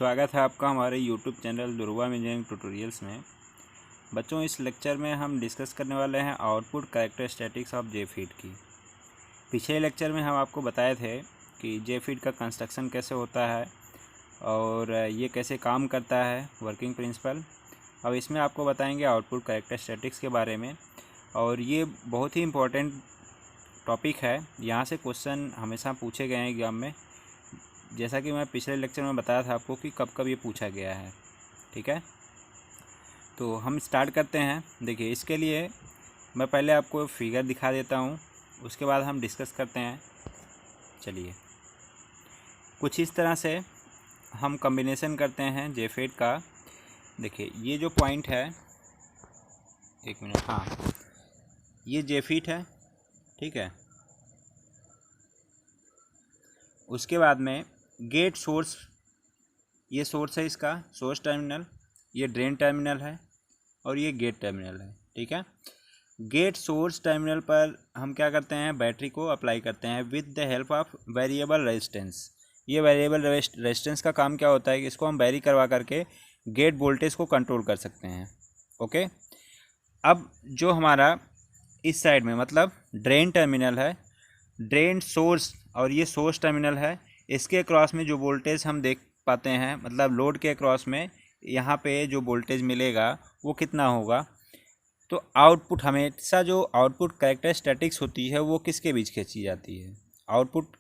स्वागत है आपका हमारे YouTube channel Dhruva engineering tutorials में। बच्चों, इस लेक्चर में हम डिस्कस करने वाले हैं आउटपुट कैरेक्टरिस्टिक्स ऑफ जेफीड की। पिछले लेक्चर में हम आपको बताए थे कि जेफीड का कंस्ट्रक्शन कैसे होता है और ये कैसे काम करता है, वर्किंग प्रिंसिपल। अब इसमें आपको बताएंगे आउटपुट कैरेक्टरिस्टिक्स के बारे में, और ये बहुत ही इम्पोर्टेंट टॉपिक है। यहाँ से क्वेश्चन हमेशा पूछे गए हैं एग्जाम में, जैसा कि मैं पिछले लेक्चर में बताया था आपको कि कब कब ये पूछा गया है। ठीक है, तो हम स्टार्ट करते हैं। देखिए, इसके लिए मैं पहले आपको फिगर दिखा देता हूँ, उसके बाद हम डिस्कस करते हैं। चलिए, कुछ इस तरह से हम कॉम्बिनेशन करते हैं जेफीड का। देखिए, ये जो पॉइंट है, एक मिनट, हाँ, ये जेफीड है, ठीक है। उसके बाद में गेट सोर्स, ये सोर्स है, इसका सोर्स टर्मिनल, ये ड्रेन टर्मिनल है और ये गेट टर्मिनल है। ठीक है, गेट सोर्स टर्मिनल पर हम क्या करते हैं, बैटरी को अप्लाई करते हैं with the help of variable resistance. ये वेरिएबल रेजिस्टेंस का काम क्या होता है कि इसको हम वेरी करवा करके गेट वोल्टेज को कंट्रोल कर सकते हैं। ओके, अब जो हमारा इस साइड में मतलब ड्रेन टर्मिनल है, ड्रेन सोर्स और ये सोर्स टर्मिनल है, इसके क्रॉस में जो वोल्टेज हम देख पाते हैं, मतलब लोड के क्रॉस में यहाँ पे जो वोल्टेज मिलेगा वो कितना होगा। तो आउटपुट, हमेशा जो आउटपुट कैरेक्टरिस्टिक्स होती है वो किसके बीच खींची जाती है, आउटपुट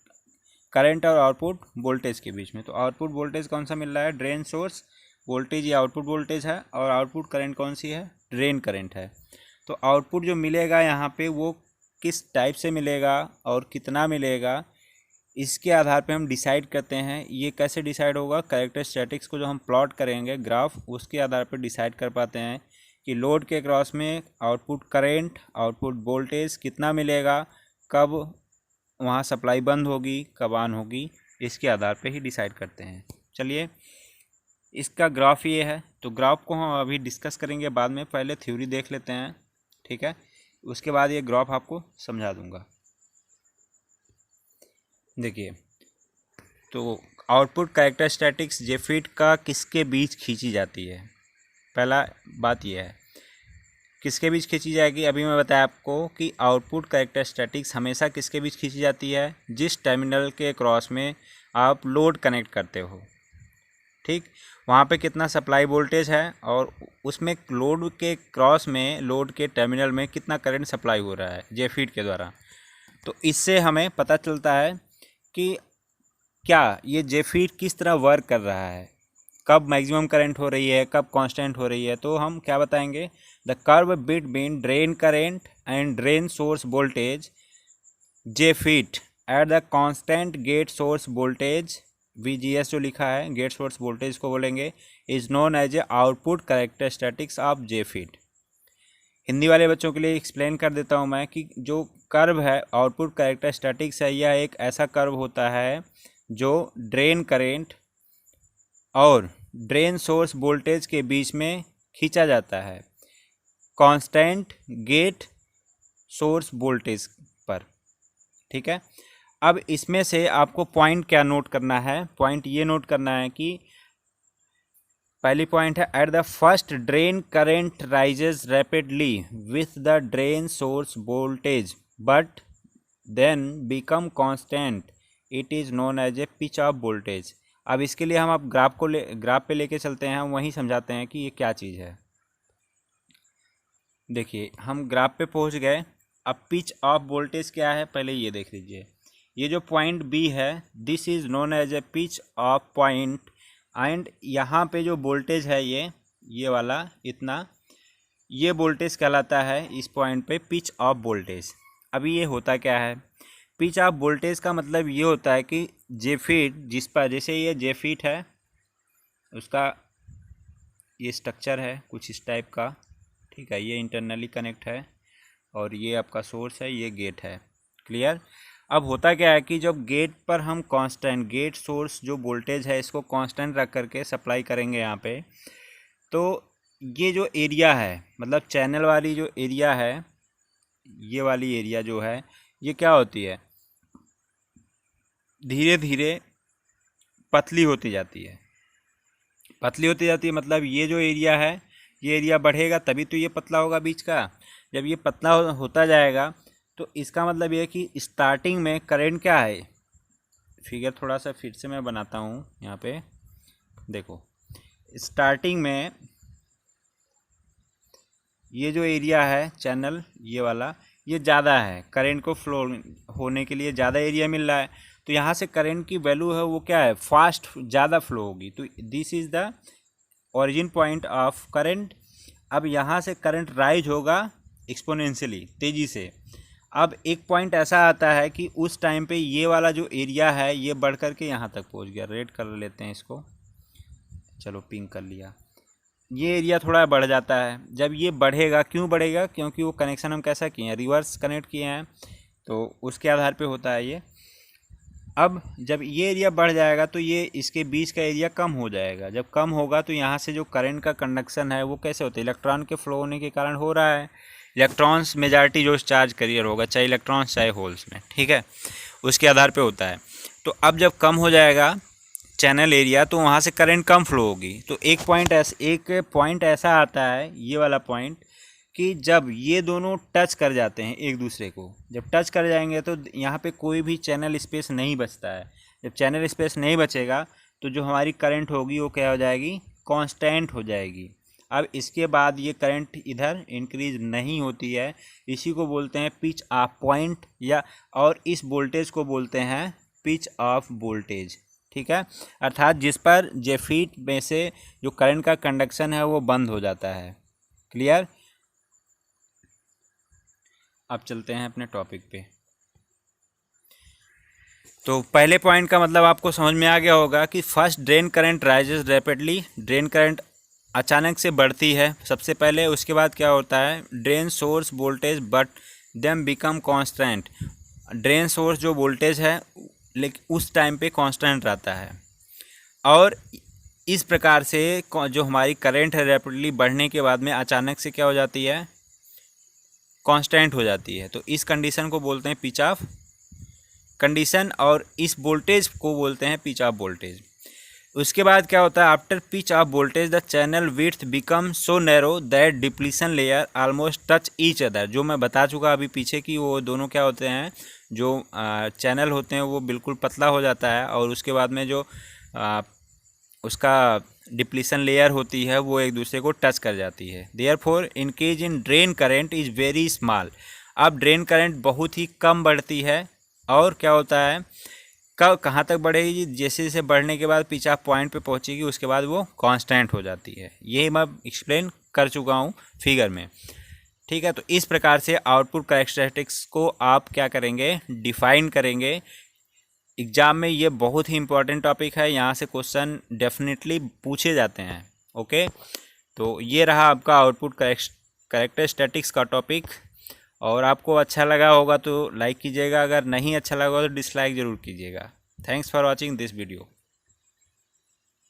करंट और आउटपुट वोल्टेज के बीच में। तो आउटपुट वोल्टेज कौन सा मिल रहा है, ड्रेन सोर्स वोल्टेज, ये आउटपुट वोल्टेज है, और आउटपुट करंट कौन सी है, ड्रेन करंट है। तो आउटपुट जो मिलेगा यहाँ पे वो किस टाइप से मिलेगा और कितना मिलेगा, इसके आधार पे हम डिसाइड करते हैं। ये कैसे डिसाइड होगा, कैरेक्टरिस्टिक्स को जो हम प्लॉट करेंगे ग्राफ, उसके आधार पर डिसाइड कर पाते हैं कि लोड के क्रॉस में आउटपुट करंट, आउटपुट वोल्टेज कितना मिलेगा, कब वहाँ सप्लाई बंद होगी, कब ऑन होगी, इसके आधार पे ही डिसाइड करते हैं। चलिए, इसका ग्राफ ये है, तो ग्राफ को हम अभी डिस्कस करेंगे बाद में, पहले थ्योरी देख लेते हैं। ठीक है, उसके बाद ये ग्राफ आपको समझा दूंगा। देखिए, तो आउटपुट कैरेक्टरिस्टिक्स जेफीड का किसके बीच खींची जाती है, पहला बात यह है किसके बीच खींची जाएगी। अभी मैं बताया आपको कि आउटपुट कैरेक्टरिस्टिक्स हमेशा किसके बीच खींची जाती है, जिस टर्मिनल के क्रॉस में आप लोड कनेक्ट करते हो। ठीक, वहाँ पे कितना सप्लाई वोल्टेज है और उसमें लोड के क्रॉस में, लोड के टर्मिनल में कितना करंट सप्लाई हो रहा है जेफीड के द्वारा। तो इससे हमें पता चलता है कि क्या ये जेफीड किस तरह वर्क कर रहा है, कब मैक्सिमम करंट हो रही है, कब कांस्टेंट हो रही है। तो हम क्या बताएंगे, the curve between drain current and drain source voltage JFET at the constant gate source voltage, VGS जो लिखा है, गेट सोर्स वोल्टेज को बोलेंगे, is known as a output characteristics of JFET. Hindi वाले बच्चों के लिए एक्सप्लेन कर देता हूँ मैं कि जो कर्व है आउटपुट कैरेक्टरिस्टिक्स है, यह एक ऐसा कर्व होता है जो ड्रेन करंट और ड्रेन सोर्स वोल्टेज के बीच में खींचा जाता है कांस्टेंट गेट सोर्स वोल्टेज पर। ठीक है, अब इसमें से आपको पॉइंट क्या नोट करना है, पॉइंट ये नोट करना है कि पहली पॉइंट है, at the first drain current rises rapidly with the drain source voltage but then become constant, it is known as a pinch off voltage. अब इसके लिए हम आप ग्राफ पे लेके चलते हैं, हम वहीं समझाते हैं कि ये क्या चीज़ है। देखिए, हम ग्राफ पे पहुंच गए। अब पिच ऑफ वोल्टेज क्या है, पहले ये देख लीजिए। ये जो पॉइंट बी है, this is known as a pinch off point, and यहाँ पे जो वोल्टेज है ये वाला इतना, ये वोल्टेज कहलाता है इस पॉइंट पे पिच ऑफ वोल्टेज। अभी ये होता क्या है, पिच ऑफ वोल्टेज का मतलब ये होता है कि जेफीड जिस पर, जैसे ये जेफीड है, उसका ये स्ट्रक्चर है कुछ इस टाइप का। ठीक है, ये इंटरनली कनेक्ट है और ये आपका सोर्स है, ये गेट है। क्लियर। अब होता क्या है कि जब गेट पर हम कांस्टेंट गेट सोर्स जो वोल्टेज है इसको कांस्टेंट रख करके सप्लाई करेंगे यहाँ पे, तो ये जो एरिया है, मतलब चैनल वाली जो एरिया है, ये वाली एरिया जो है, ये क्या होती है, धीरे धीरे पतली होती जाती है। पतली होती जाती है, मतलब ये जो एरिया है ये एरिया बढ़ेगा तभी तो ये पतला होगा बीच का। जब ये पतला होता जाएगा तो इसका मतलब ये है कि स्टार्टिंग में करंट क्या है, फिगर थोड़ा सा फिर से मैं बनाता हूँ यहाँ पे देखो। स्टार्टिंग में ये जो एरिया है चैनल ये वाला ये ज़्यादा है, करंट को फ्लो होने के लिए ज़्यादा एरिया मिल रहा है, तो यहाँ से करंट की वैल्यू है वो क्या है, फास्ट ज़्यादा फ्लो होगी। तो this is the origin point of current. अब यहाँ से करंट राइज होगा एक्सपोनेंशियली तेज़ी से। अब एक पॉइंट ऐसा आता है कि उस टाइम पे ये वाला जो एरिया है ये बढ़ कर के यहाँ तक पहुँच गया। रेड कर लेते हैं इसको, चलो पिंक कर लिया। ये एरिया थोड़ा बढ़ जाता है। जब ये बढ़ेगा, क्यों बढ़ेगा, क्योंकि वो कनेक्शन हम कैसा किए हैं, रिवर्स कनेक्ट किए हैं, तो उसके आधार पे होता है ये। अब जब ये एरिया बढ़ जाएगा तो ये इसके बीच का एरिया कम हो जाएगा। जब कम होगा तो यहाँ से जो करंट का कंडक्शन है वो कैसे होता है, इलेक्ट्रॉन के फ्लो होने के कारण हो रहा है। इलेक्ट्रॉन्स मेजॉरिटी जो चार्ज करियर होगा, चाहे इलेक्ट्रॉन्स चाहे होल्स में, ठीक है, उसके आधार पे होता है। तो अब जब कम हो जाएगा चैनल एरिया तो वहाँ से करंट कम फ्लो होगी। तो एक पॉइंट ऐसा आता है, ये वाला पॉइंट, कि जब ये दोनों टच कर जाते हैं एक दूसरे को, जब टच कर जाएंगे तो यहाँ पे कोई भी चैनल स्पेस नहीं बचता है। जब चैनल स्पेस नहीं बचेगा तो जो हमारी करंट होगी वो क्या हो जाएगी, कांस्टेंट हो जाएगी। अब इसके बाद ये करंट इधर इंक्रीज नहीं होती है, इसी को बोलते हैं पिच ऑफ पॉइंट, या और इस वोल्टेज को बोलते हैं पिच ऑफ वोल्टेज, ठीक है। अर्थात जिस पर जेफीट में से जो करंट का कंडक्शन है वो बंद हो जाता है। क्लियर। अब चलते हैं अपने टॉपिक पे। तो पहले पॉइंट का मतलब आपको समझ में आ गया होगा कि first drain current rises rapidly, drain current अचानक से बढ़ती है सबसे पहले। उसके बाद क्या होता है, drain source voltage but them become constant. Drain source जो वोल्टेज है लेकिन उस टाइम पे कांस्टेंट रहता है, और इस प्रकार से जो हमारी करंट है रैपिडली बढ़ने के बाद में अचानक से क्या हो जाती है, कांस्टेंट हो जाती है। तो इस कंडीशन को बोलते हैं पिच ऑफ कंडीशन, और इस वोल्टेज को बोलते हैं पिच ऑफ वोल्टेज। उसके बाद क्या होता है, after pitch off voltage the channel width become so narrow that depletion layer almost touch each other. जो मैं बता चुका अभी पीछे कि वो दोनों क्या होते हैं, जो चैनल होते हैं वो बिल्कुल पतला हो जाता है, और उसके बाद में जो उसका डिप्लीशन लेयर होती है वो एक दूसरे को टच कर जाती है। Therefore increase in drain current is very small. अब ड्रेन करंट बहुत ही कम बढ़ती है, और क्या होता है, कहाँ तक बढ़ेगी, जैसे जैसे बढ़ने के बाद पिच ऑफ पॉइंट पे पहुँचेगी उसके बाद वो कांस्टेंट हो जाती है। ये मैं एक्सप्लेन कर चुका हूँ फिगर में, ठीक है। तो इस प्रकार से आउटपुट कैरेक्टरिस्टिक्स को आप क्या करेंगे, डिफाइन करेंगे। एग्जाम में ये बहुत ही इंपॉर्टेंट टॉपिक है, यहाँ से क्वेश्चन डेफिनेटली पूछे जाते हैं। ओके, तो ये रहा आपका आउटपुट कैरेक्टरिस्टिक्स का टॉपिक। और आपको अच्छा लगा होगा तो लाइक कीजिएगा, अगर नहीं अच्छा लगा तो डिसलाइक ज़रूर कीजिएगा। Thanks for watching this video.